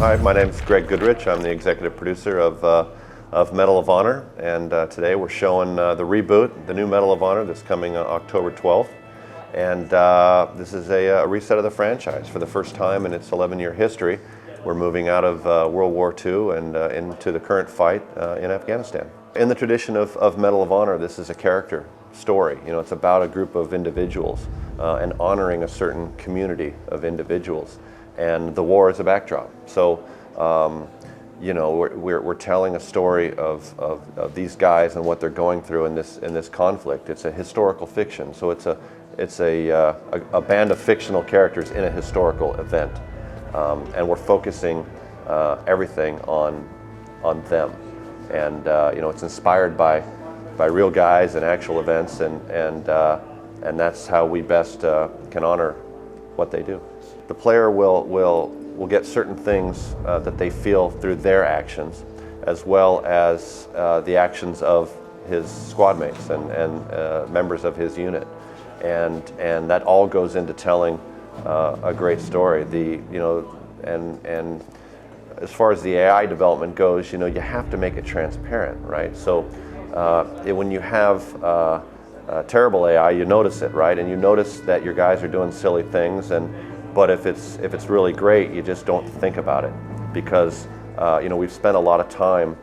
Hi, my name is Greg Goodrich. I'm the executive producer of Medal of Honor, and today we're showing the reboot, the new Medal of Honor that's coming October 12th. And this is a reset of the franchise. For the first time in its 11-year history, we're moving out of World War II and into the current fight in Afghanistan. In the tradition of Medal of Honor, this is a character story. You know, it's about a group of individuals and honoring a certain community of individuals. And the war is a backdrop. So, you know, we're telling a story of these guys and what they're going through in this conflict. It's a historical fiction, so it's a band of fictional characters in a historical event, and we're focusing everything on them. And you know, it's inspired by real guys and actual events, and that's how we best can honor what they do. The player will get certain things that they feel through their actions, as well as the actions of his squad mates and members of his unit, and that all goes into telling a great story. And as far as the AI development goes, you know, you have to make it transparent, right? So when you have terrible AI, you notice it, right? And you notice that your guys are doing silly things, but if it's really great, you just don't think about it, because you know, we've spent a lot of time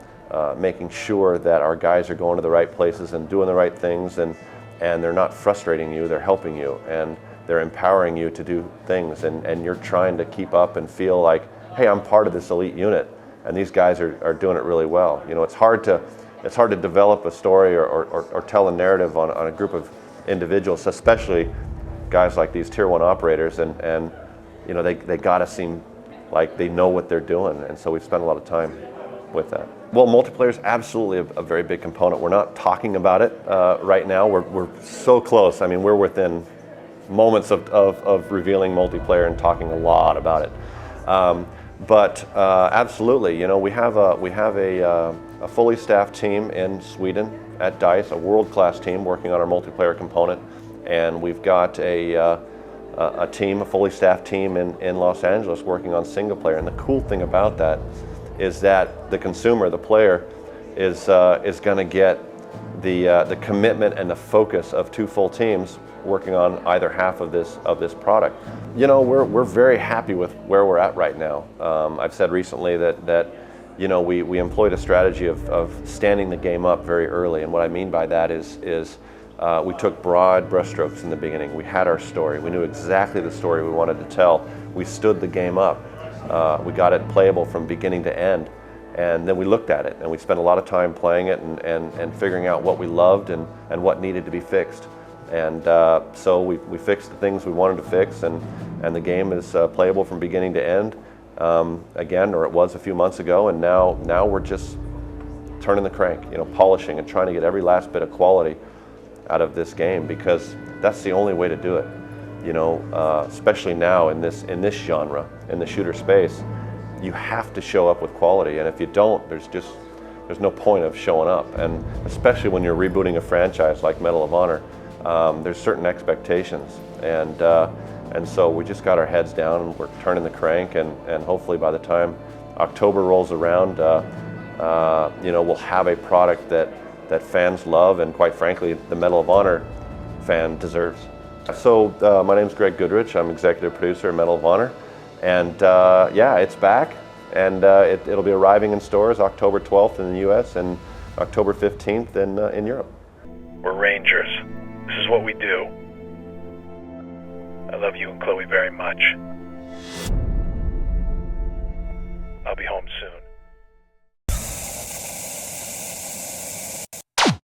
making sure that our guys are going to the right places and doing the right things, and they're not frustrating you, they're helping you, and they're empowering you to do things, and you're trying to keep up and feel like, hey, I'm part of this elite unit, and these guys are doing it really well. You know, it's hard to develop a story or tell a narrative on a group of individuals, especially guys like these tier 1 operators, and you know, they gotta seem like they know what they're doing, and so we've spent a lot of time with that. Well, multiplayer is absolutely a very big component. We're not talking about it right now. We're so close. I mean, we're within moments of revealing multiplayer and talking a lot about it. But absolutely, you know, we have a fully staffed team in Sweden at DICE, a world-class team working on our multiplayer component, and we've got a fully staffed team in Los Angeles working on single player. And the cool thing about that is that the consumer, the player, is going to get the commitment and the focus of 2 full teams working on either half of this product. You know, we're very happy with where we're at right now. I've said recently that you know, we employed a strategy of standing the game up very early, and what I mean by that is we took broad brushstrokes in the beginning. We had our story. We knew exactly the story we wanted to tell. We stood the game up. We got it playable from beginning to end, and then we looked at it, and we spent a lot of time playing it and figuring out what we loved and what needed to be fixed. And so we fixed the things we wanted to fix, and the game is playable from beginning to end again, or it was a few months ago, and now we're just turning the crank, you know, polishing and trying to get every last bit of quality out of this game, because that's the only way to do it. You know, especially now in this genre, in the shooter space, you have to show up with quality, and if you don't, there's no point of showing up. And especially when you're rebooting a franchise like Medal of Honor, there's certain expectations, and so we just got our heads down and we're turning the crank, and hopefully by the time October rolls around, you know, we'll have a product that fans love, and quite frankly, the Medal of Honor fan deserves. So my name's Greg Goodrich. I'm executive producer of Medal of Honor, and yeah, it's back, and it'll be arriving in stores October 12th in the US and October 15th in Europe. We're Rangers. This is what we do. I love you and Chloe very much. I'll be home soon.